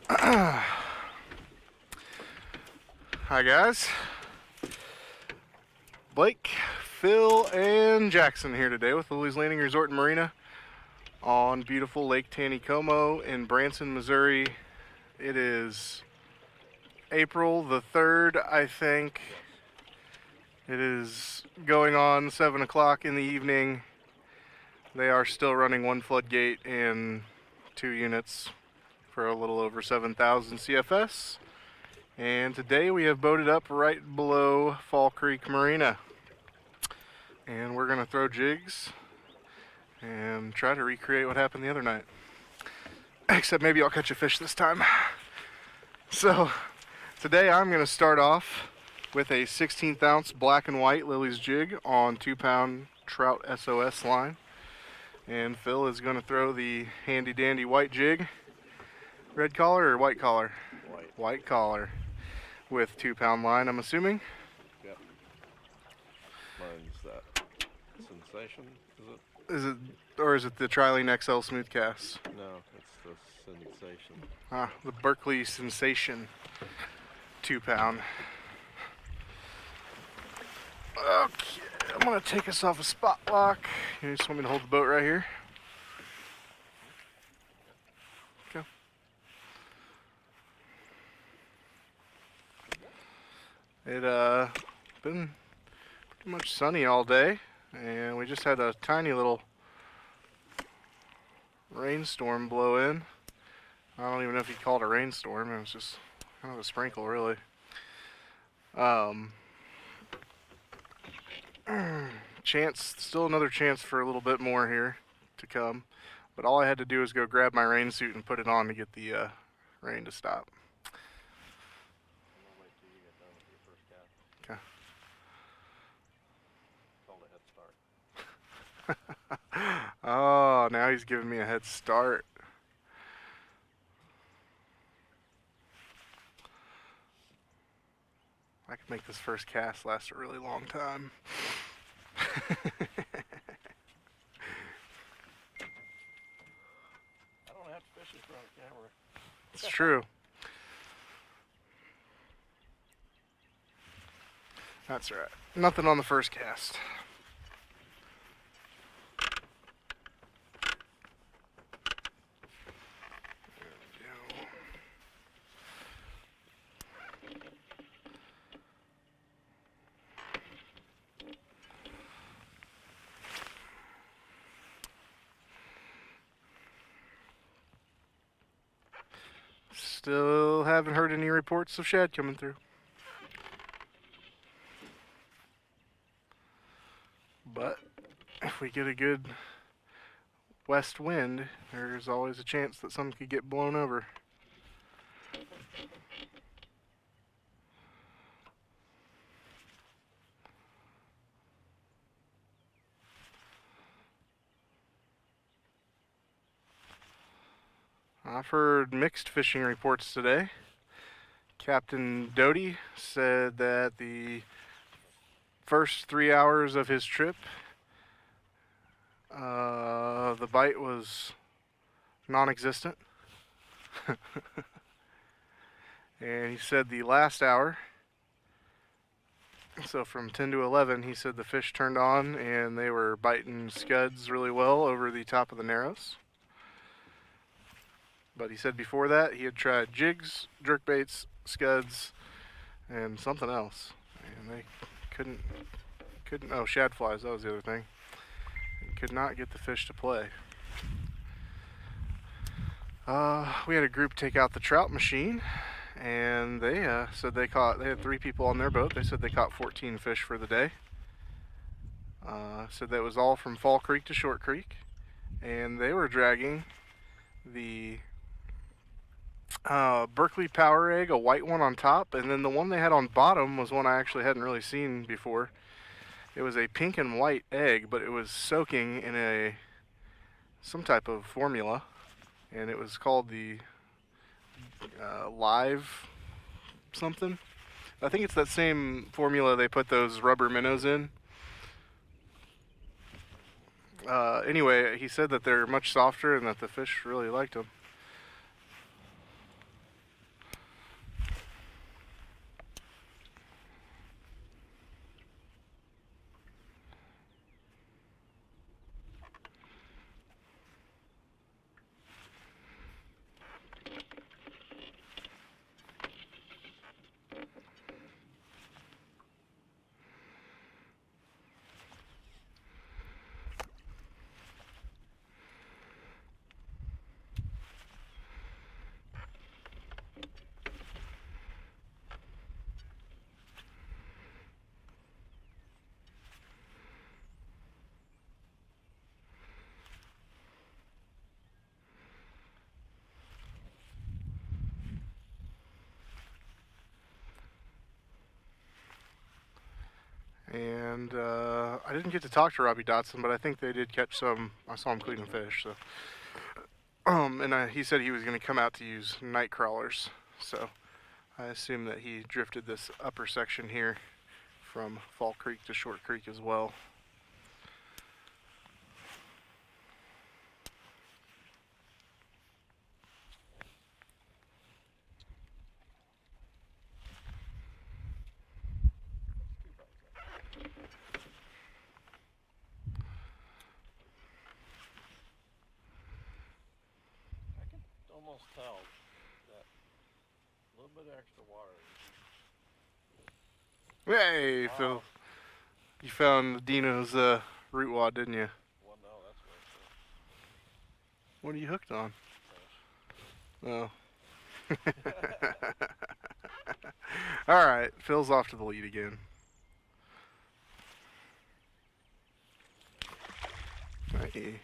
Hi guys, Blake, Phil, and Jackson here today with Lilleys Landing Resort and Marina on beautiful Lake Taneycomo in Branson, Missouri. It is April the 3rd, I think. It is going on 7 o'clock in the evening. They are still running one floodgate and 2 units for a little over 7,000 CFS. And today we have boated up right below Fall Creek Marina. And we're going to throw jigs and try to recreate what happened the other night. Except maybe I'll catch a fish this time. So today I'm going to start off with a 16th ounce black and white Lilleys jig on 2-pound trout SOS line. And Phil is going to throw the handy dandy white jig. Red collar or white collar? White. White collar with 2-pound line, I'm assuming. Yep. Mine's that Sensation, is it? Is it, or is it the Trilene XL smooth cast? No, it's the Sensation. Ah, the Berkeley Sensation 2-pound. Okay, I'm gonna take us off a spot lock. You just want me to hold the boat right here? Okay. It been pretty much sunny all day, and we just had a tiny little rainstorm blow in. I don't even know if you'd call it a rainstorm. It was just kind of a sprinkle, really. Still another chance for a little bit more here to come. But all I had to do was go grab my rain suit and put it on to get the rain to stop. Okay. Oh, now he's giving me a head start. I could make this first cast last a really long time. I don't have to fish in front of camera. It's true. That's right. Nothing on the first cast. Still haven't heard any reports of shad coming through. But if we get a good west wind, there's always a chance that some could get blown over. I've heard mixed fishing reports today. Captain Doty said that the first 3 hours of his trip, the bite was non-existent. And he said the last hour, so from 10 to 11, he said the fish turned on and they were biting scuds really well over the top of the narrows. But he said before that he had tried jigs, jerkbaits, scuds, and something else. And they couldn't, oh, shad flies, that was the other thing. And could not get the fish to play. We had a group take out the trout machine, and they said they had 3 people on their boat. They said they caught 14 fish for the day. Said that was all from Fall Creek to Short Creek, and they were dragging the Berkeley Power Egg, a white one on top, and then the one they had on bottom was one I actually hadn't really seen before. It was a pink and white egg, but it was soaking in some type of formula, and it was called the live something. I think it's that same formula they put those rubber minnows in. Anyway, he said that they're much softer and that the fish really liked them. And I didn't get to talk to Robbie Dotson, but I think they did catch some. I saw him cleaning fish. So, and he said he was going to come out to use night crawlers. So I assume that he drifted this upper section here from Fall Creek to Short Creek as well. Almost tell that a little bit extra water. Hey, Wow. Phil. You found Dino's root wad, didn't you? Well, no, that's What are you hooked on? fish. Oh. Alright, Phil's off to the lead again. Hey.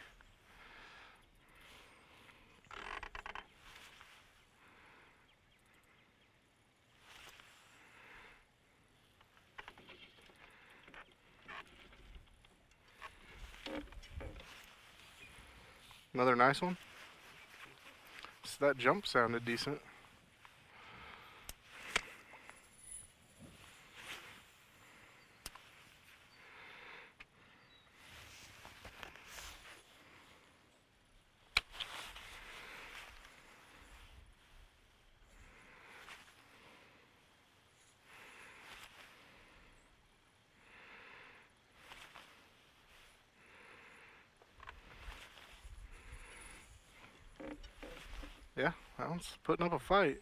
Another nice one. So that jump sounded decent. Yeah, that one's putting up a fight.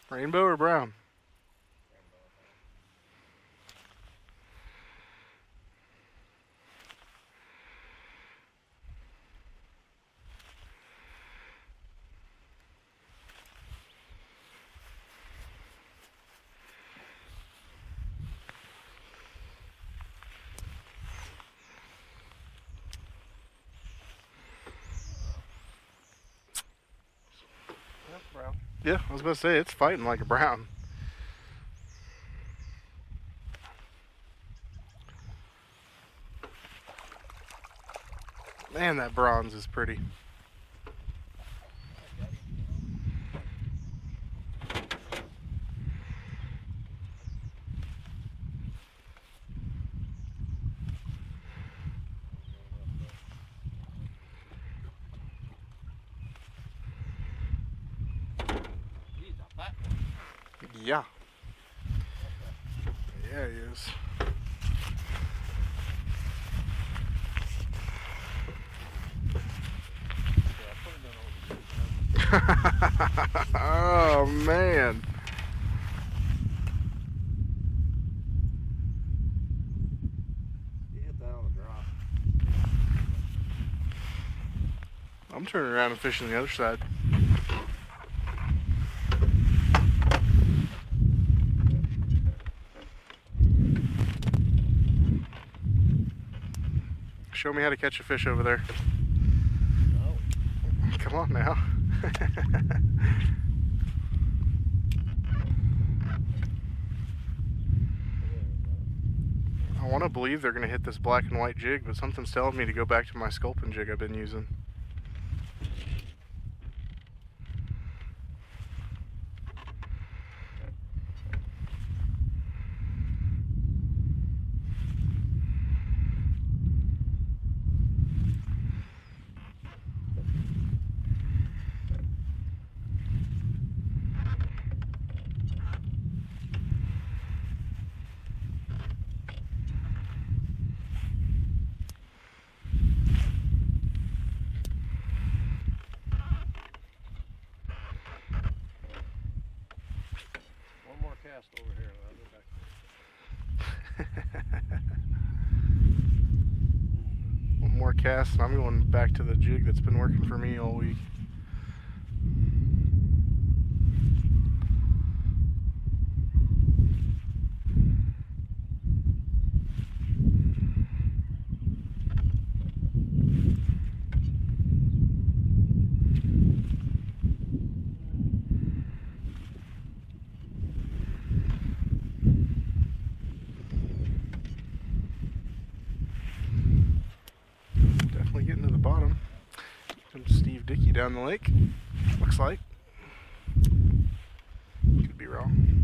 Rainbow or brown? That's brown. Yeah, I was about to say, it's fighting like a brown. Man, that bronze is pretty. He's a fat one. Yeah. Yeah, he is. Yeah, put him in over. Oh, man. You hit that on the drop. I'm turning around and fishing the other side. Show me how to catch a fish over there. No. Come on now. I want to believe they're going to hit this black and white jig, but something's telling me to go back to my sculpin jig I've been using. One more cast over here and I'll go back. One more cast and I'm going back to the jig that's been working for me all week. down the lake. Looks like. Could be wrong.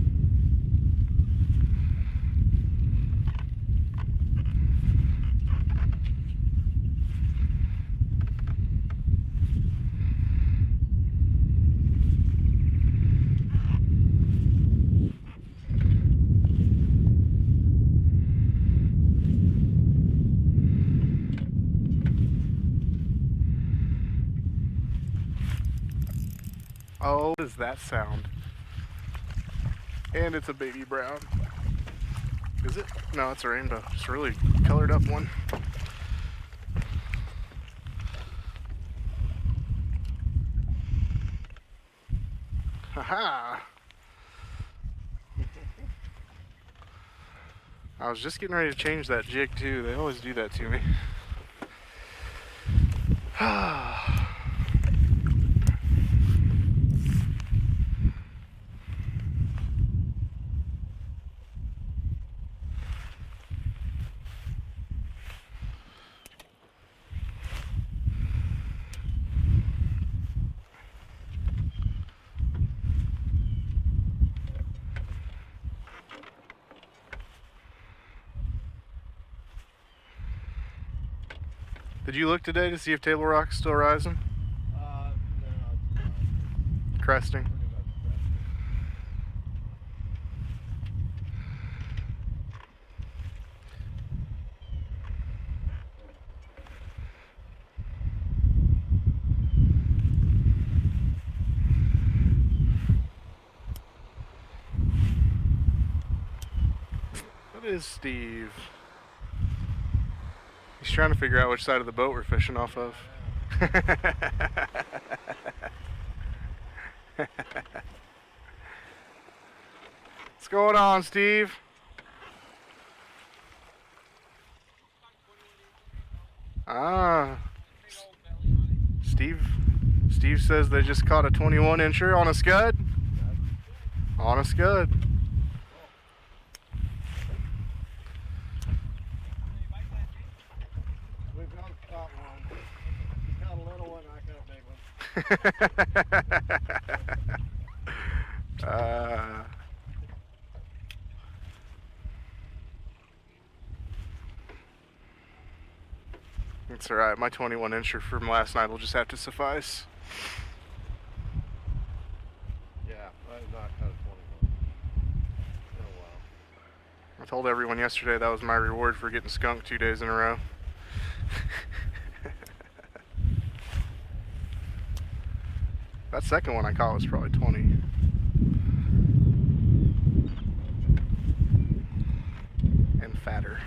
Oh, what is that sound? And it's a baby brown. Is it? No, it's a rainbow. It's a really colored up one. Haha! I was just getting ready to change that jig too. They always do that to me. Did you look today to see if Table Rock's still rising? No, it's not. Cresting. Pretty much What is Steve? He's trying to figure out which side of the boat we're fishing off of. What's going on, Steve? Ah, Steve says they just caught a 21 incher on a scud. On a scud. We've got one. You got a little one, I got a big one. It's alright, my 21 incher from last night will just have to suffice. Yeah, I've not caught a 21 in a while. I told everyone yesterday that was my reward for getting skunked 2 days in a row. That second one I caught was probably 20. And fatter.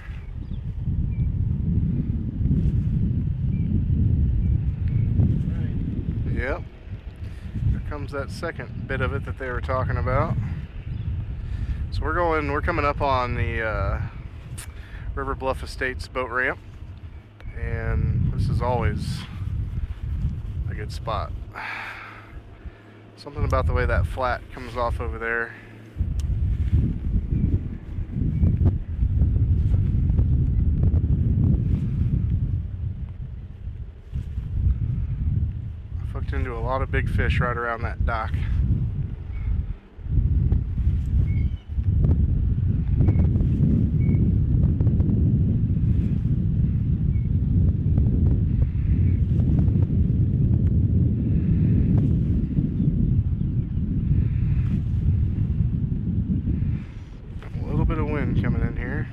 Yep. Here comes that second bit of it that they were talking about. So we're coming up on the River Bluff Estates boat ramp, and this is always a good spot. Something about the way that flat comes off over there. I hooked into a lot of big fish right around that dock. Coming in here.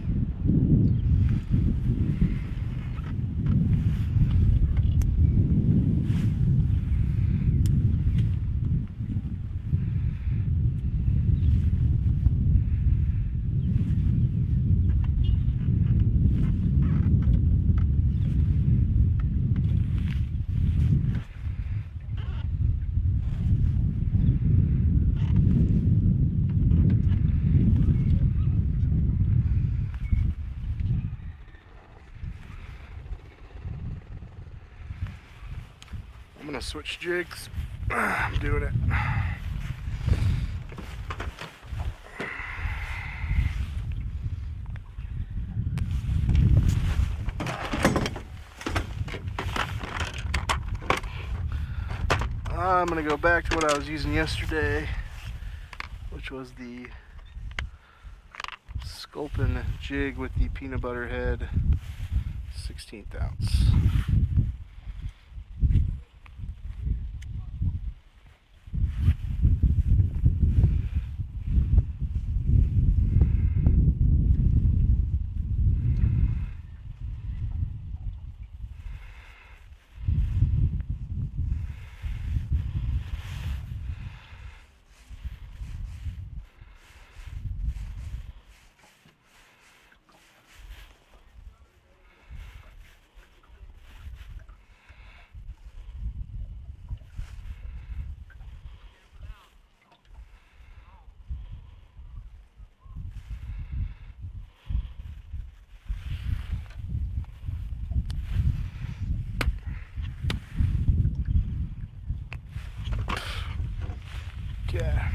I'm gonna switch jigs. I'm doing it. I'm going to go back to what I was using yesterday, which was the Sculpin jig with the peanut butter head 16th ounce. Yeah.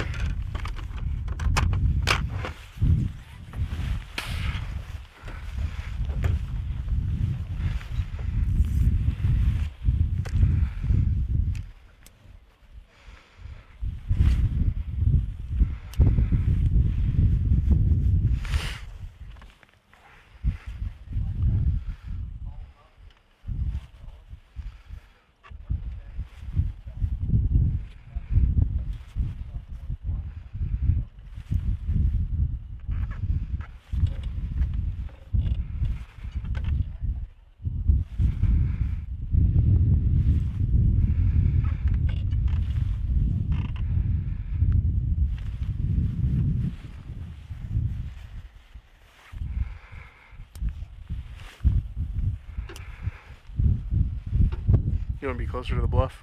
You want to be closer to the bluff?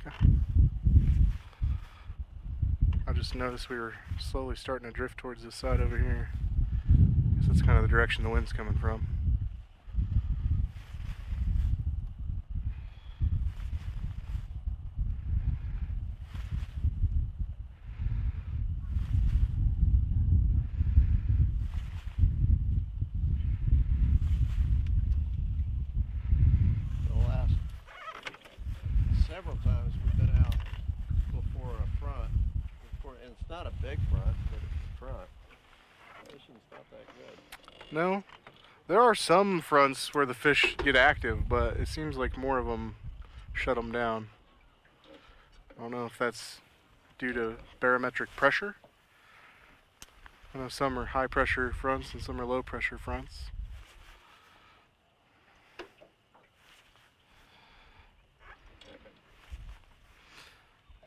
Okay. I just noticed we were slowly starting to drift towards this side over here. Guess that's kind of the direction the wind's coming from. Several times we've been out before a front, and it's not a big front, but it's a front. Fishing's not that good. No, there are some fronts where the fish get active, but it seems like more of them shut them down. I don't know if that's due to barometric pressure. I know some are high pressure fronts and some are low pressure fronts.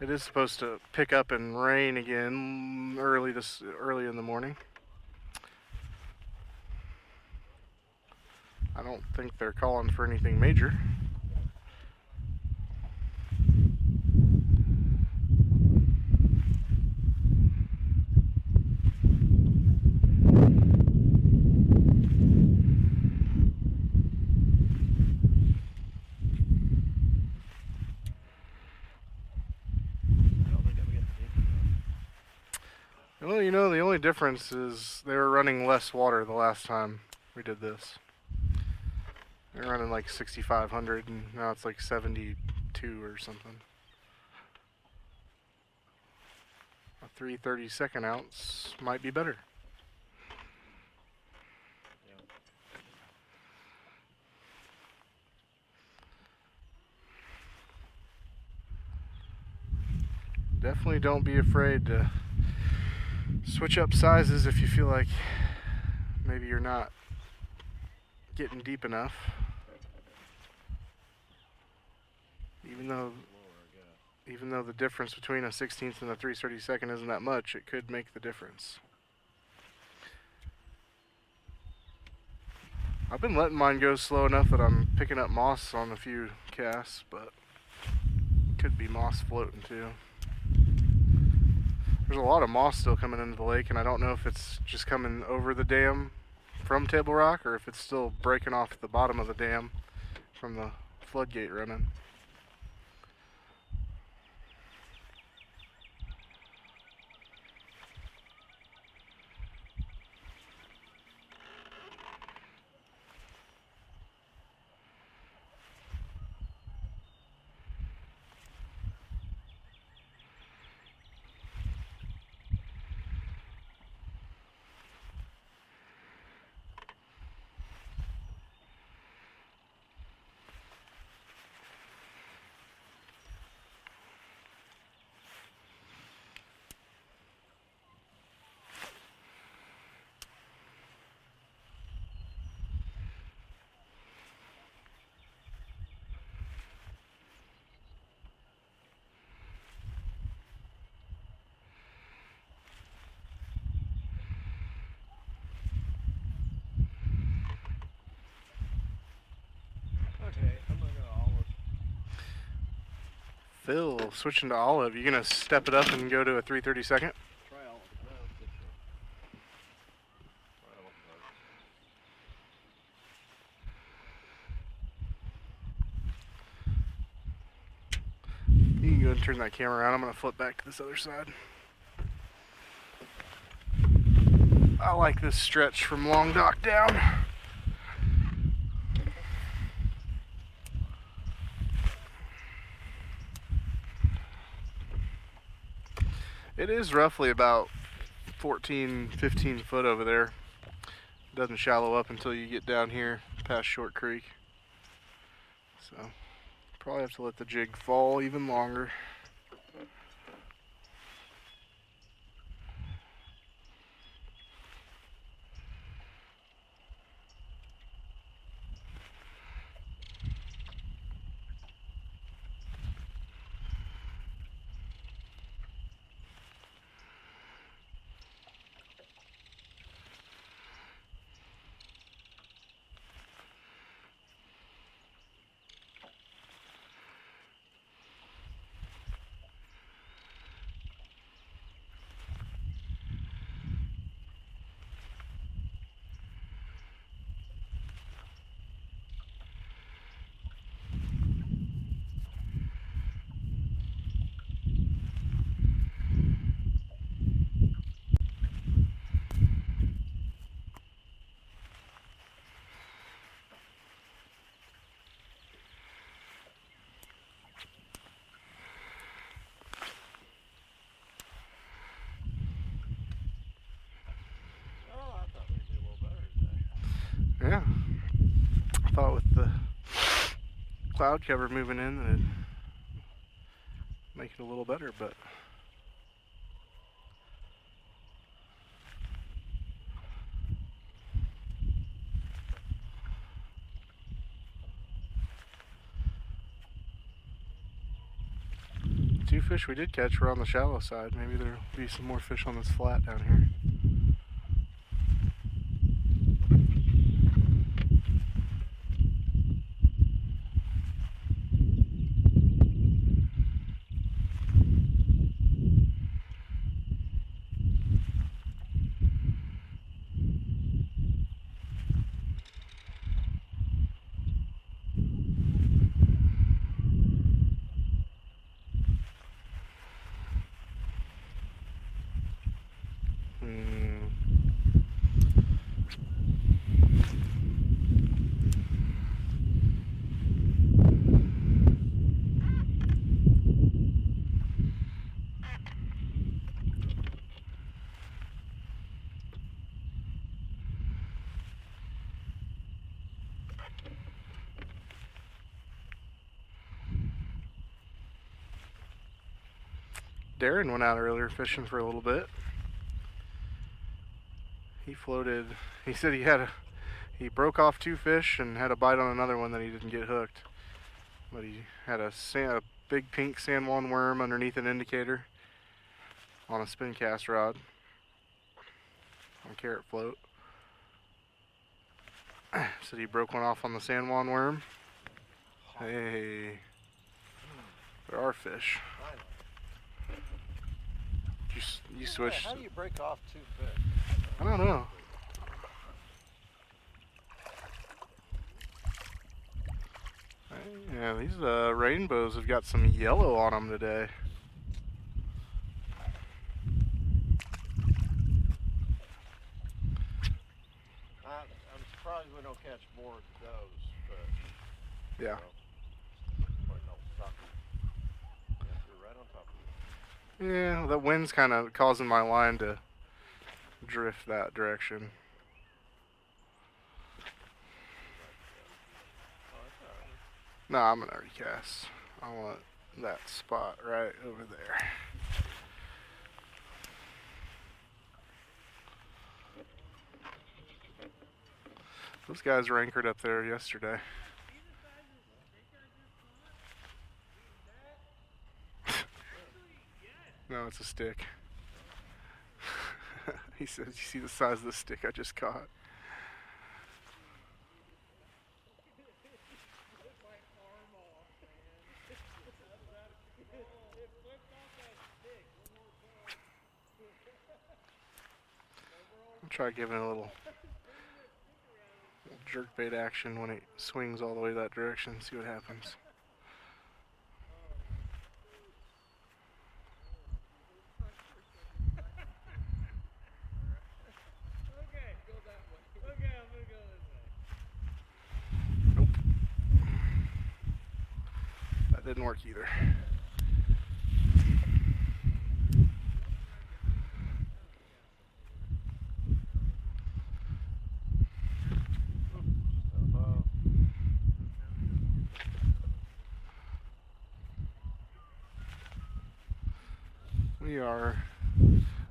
It is supposed to pick up and rain again early in the morning. I don't think they're calling for anything major. Well, you know, the only difference is they were running less water the last time we did this. They were running like 6,500 and now it's like 72 or something. A 3/32 ounce might be better. Definitely don't be afraid to switch up sizes if you feel like maybe you're not getting deep enough. Even though the difference between a 16th and a 3/32 isn't that much, it could make the difference. I've been letting mine go slow enough that I'm picking up moss on a few casts, but could be moss floating too. There's a lot of moss still coming into the lake, and I don't know if it's just coming over the dam from Table Rock or if it's still breaking off the bottom of the dam from the floodgate running. Phil, switching to olive. You gonna step it up and go to a 3/32? Try all of them. Well, let's see. Try all of them. You can go ahead and turn that camera around. I'm gonna flip back to this other side. I like this stretch from long dock down. It is roughly about 14, 15 foot over there. It doesn't shallow up until you get down here past Short Creek. So probably have to let the jig fall even longer. Yeah, I thought with the cloud cover moving in that it'd make it a little better, but two fish we did catch were on the shallow side. Maybe there'll be some more fish on this flat down here. Darren went out earlier fishing for a little bit. He floated, he said he broke off two fish and had a bite on another one that he didn't get hooked. But he had a big pink sandworm worm underneath an indicator on a spin cast rod on carrot float. Said he broke one off on the sandworm worm. Hey, there are fish. You switched. How do you break off two fish? I don't know. Yeah, these rainbows have got some yellow on them today. I'm surprised we don't catch more of those, but yeah. Right on top of you. Yeah, the wind's kind of causing my line to drift that direction. No, I'm gonna recast. I want that spot right over there. Those guys were anchored up there yesterday. No, it's a stick. He says, you see the size of the stick I just caught? I'll try giving it a little jerkbait action when it swings all the way that direction, see what happens. Nope. That didn't work either. We are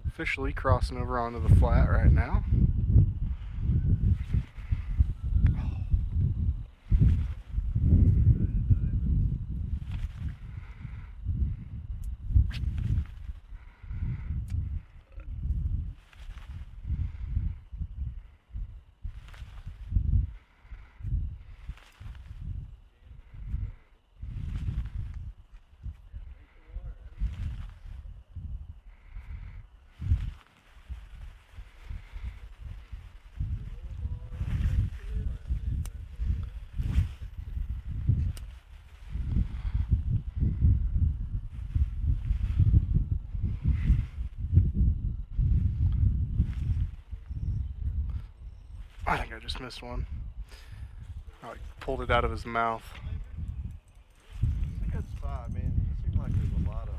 officially crossing over onto the flat right now. I think I just missed one. I pulled it out of his mouth. It's a good spot. I mean, it seems like there's a lot of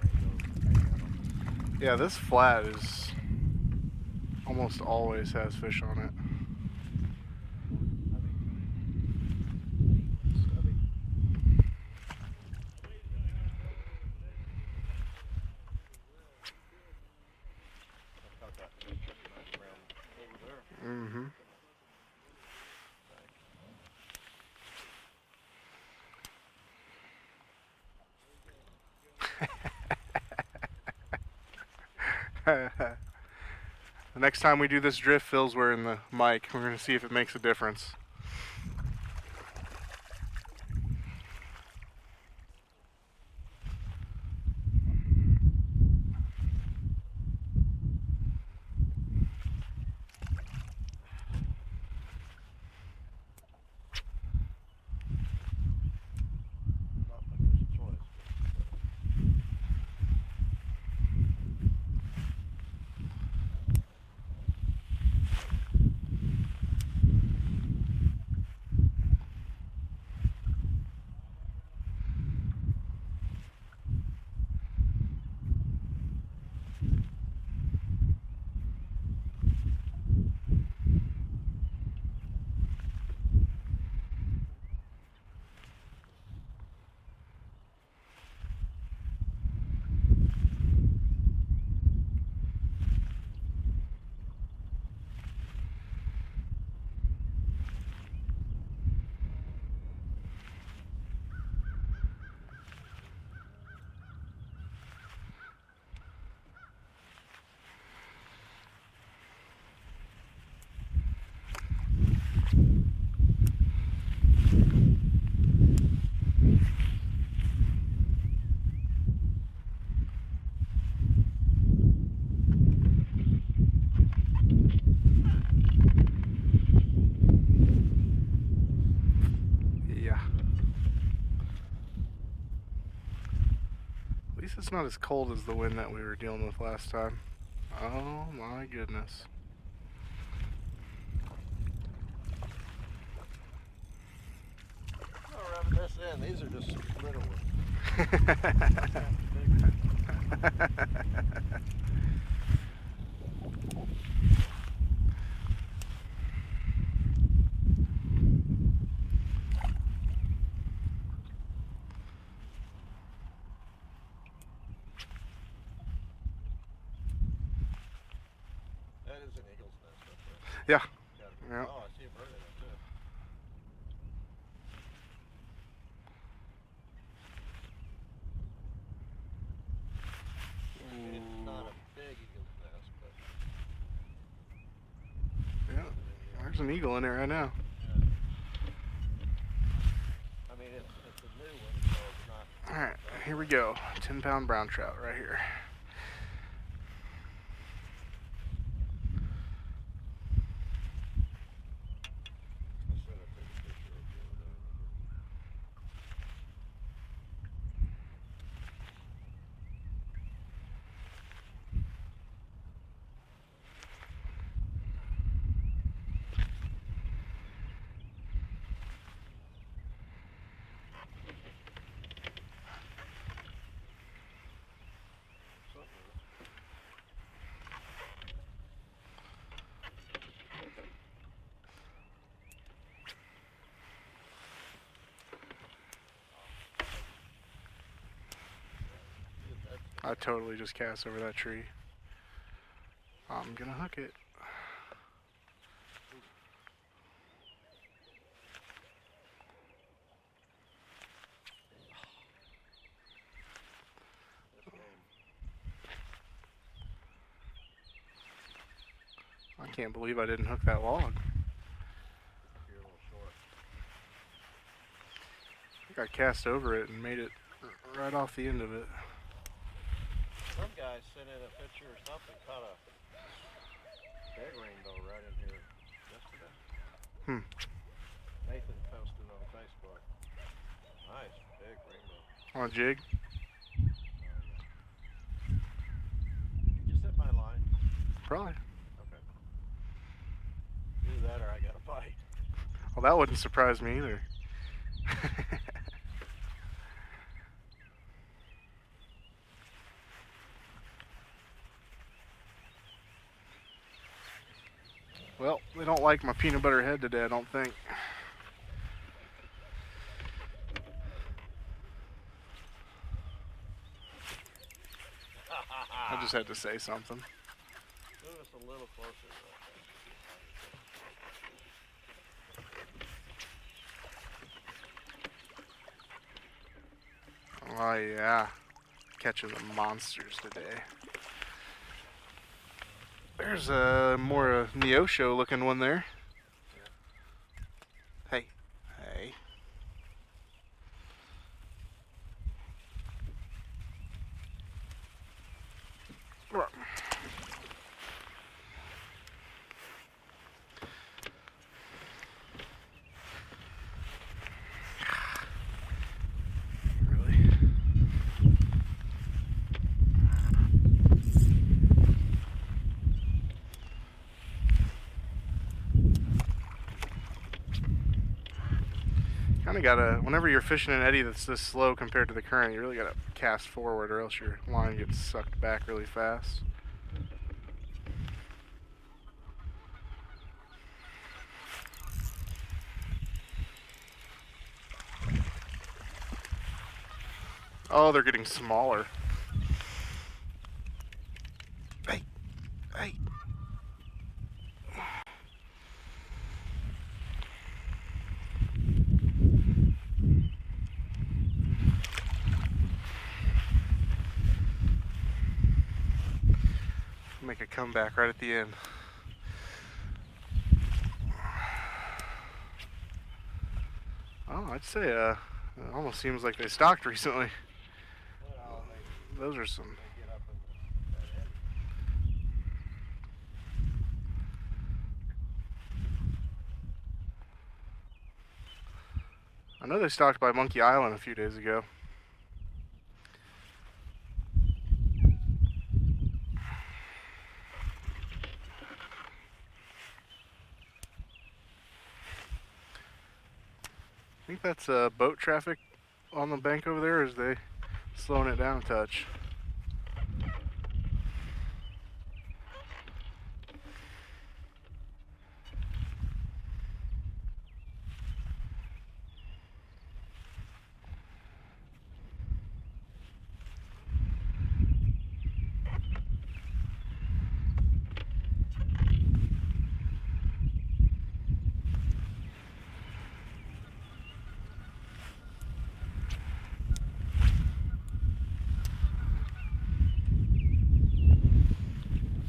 rainbows hanging out on this. Yeah, this flat is almost always has fish on it. Mm-hmm. The next time we do this drift, Phil's wearing the mic. We're going to see if it makes a difference. It's not as cold as the wind that we were dealing with last time. Oh my goodness. Oh, rubbing this in. These are just little ones. That is an eagle's nest up there. Yeah. Yeah. Oh, I see a bird in it too. I mean, it's not a big eagle's nest, but Yeah. There's an eagle in there right now. yeah. I mean, it's a new one, so it's not. All right, here we go. 10-pound brown trout right here. I totally just cast over that tree. I'm gonna hook it. I can't believe I didn't hook that log. You're a little short. I think I cast over it and made it right off the end of it. Some guy sent in a picture or something, caught a big rainbow right in here yesterday. Nathan posted on Facebook. Nice, big rainbow. On a jig? Just hit my line. Probably. Okay. Either that or I got a bite. Well, that wouldn't surprise me either. Well, they don't like my peanut butter head today, I don't think. I just had to say something. Move us a little closer. Oh yeah, catching the monsters today. There's a more Neosho looking one there. Hey, hey. Really? Kind of gotta, whenever you're fishing an eddy that's this slow compared to the current, you really gotta cast forward or else your line gets sucked back really fast. Oh, they're getting smaller. Hey, hey. Make a comeback right at the end. Oh, I'd say it almost seems like they stocked recently. Well, Those are some. they get up in that eddy. I know they stocked by Monkey Island a few days ago. I think that's boat traffic on the bank over there, or is they slowing it down a touch?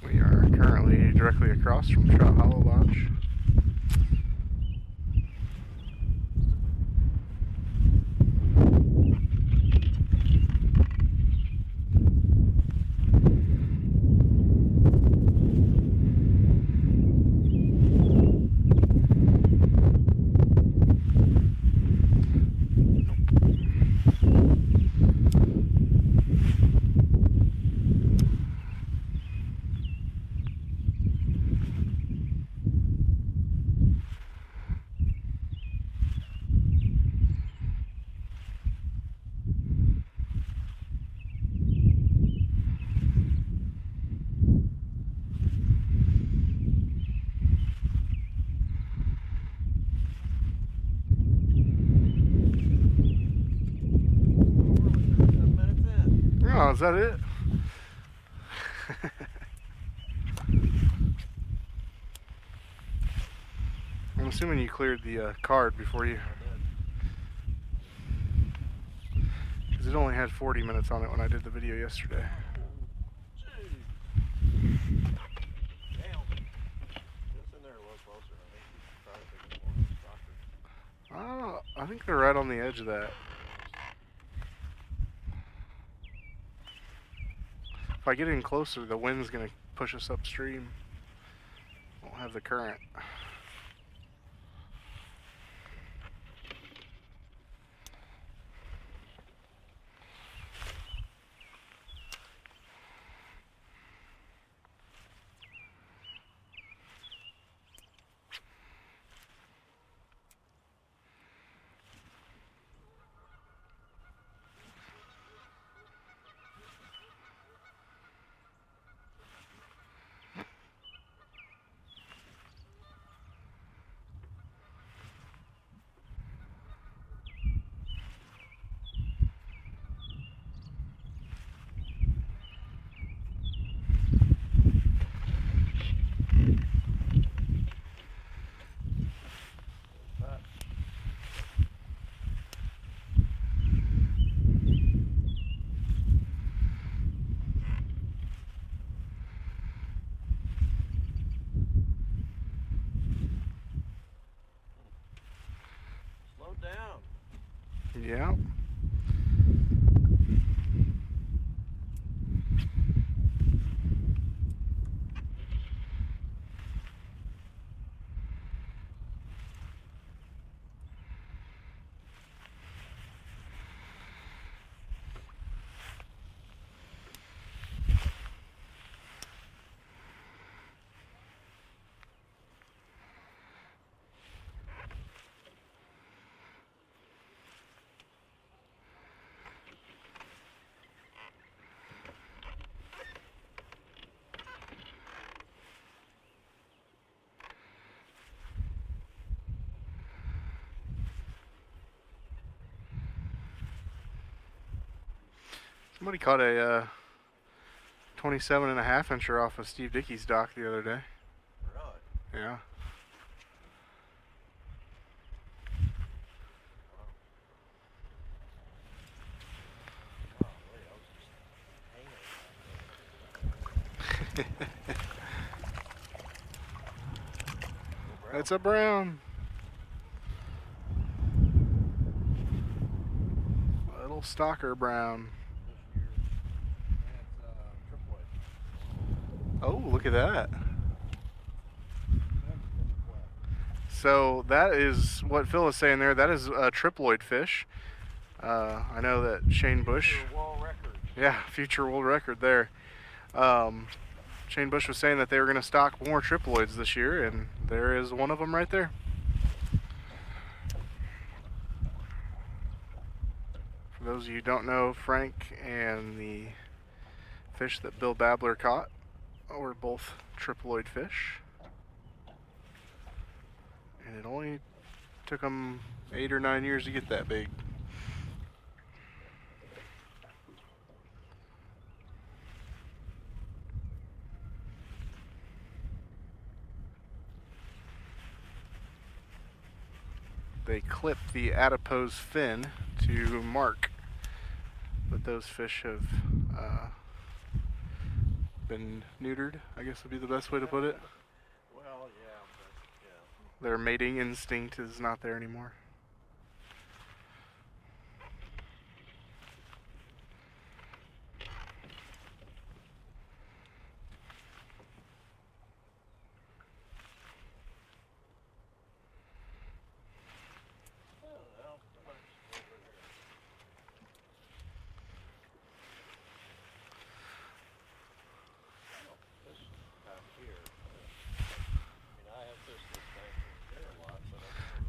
We are currently directly across from Trout Hollow Lodge. Oh, is that it? I'm assuming you cleared the card before you, because it only had 40 minutes on it when I did the video yesterday. I think they're right on the edge of that. If I get in closer, the wind's going to push us upstream. Won't have the current. Yeah. Somebody caught a 27.5 incher off of Steve Dickey's dock the other day. Really? Yeah. That's a brown. A little stalker brown. Oh, look at that. So that is what Phil is saying there. That is a triploid fish. I know that Shane Bush. Future world record. Yeah, future world record there. Shane Bush was saying that they were going to stock more triploids this year, and there is one of them right there. For those of you who don't know, Frank and the fish that Bill Babbler caught were both triploid fish. And it only took them 8 or 9 years to get that big. They clip the adipose fin to mark, but those fish have been neutered, I guess would be the best way to put it. Well, yeah, but yeah. Their mating instinct is not there anymore.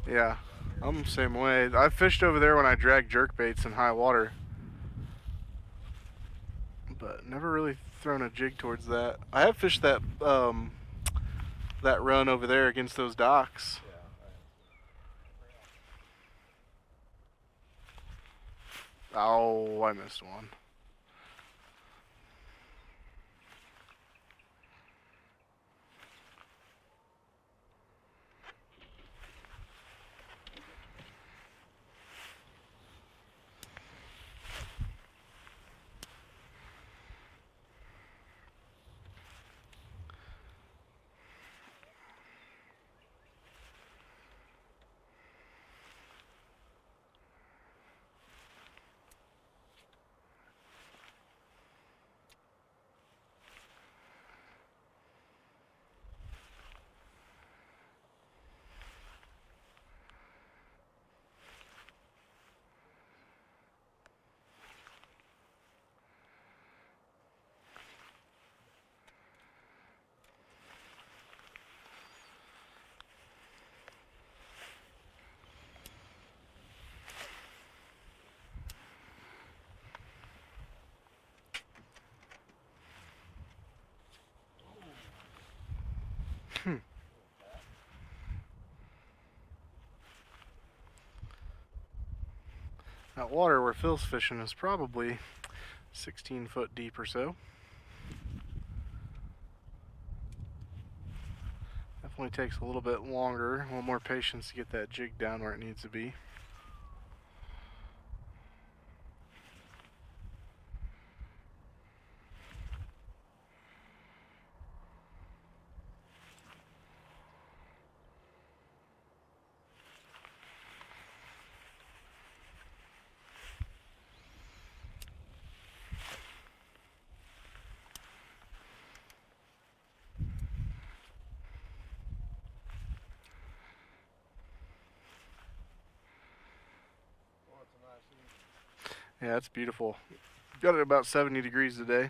Yeah, I'm the same way. I've fished over there when I drag jerk baits in high water, but never really thrown a jig towards that. I have fished that that run over there against those docks. Oh, I missed one. That water where Phil's fishing is probably 16 foot deep or so. Definitely takes a little bit longer, a little more patience to get that jig down where it needs to be. Yeah, it's beautiful. Got it about 70 degrees today.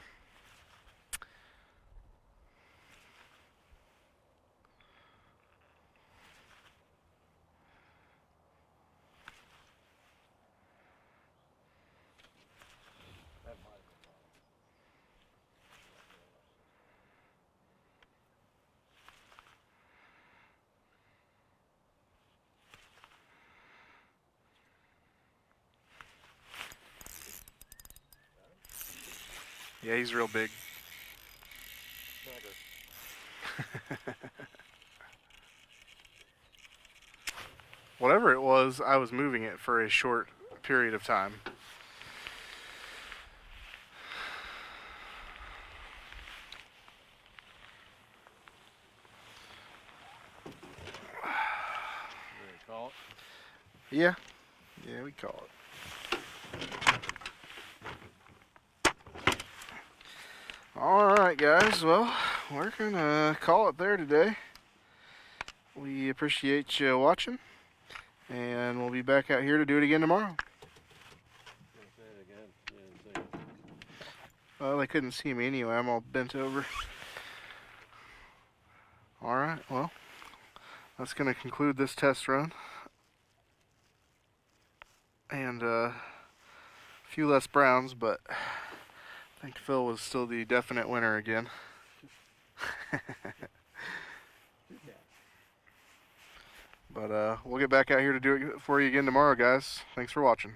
Yeah, he's real big. Whatever it was, I was moving it for a short period of time. Call it? Yeah, we call it. Alright guys, well, we're gonna call it there today. We appreciate you watching, and we'll be back out here to do it again tomorrow. Say it again. You didn't say it. Well, they couldn't see me anyway, I'm all bent over. Alright, well, that's gonna conclude this test run. And a few less browns, but I think Phil was still the definite winner again. But we'll get back out here to do it for you again tomorrow, guys. Thanks for watching.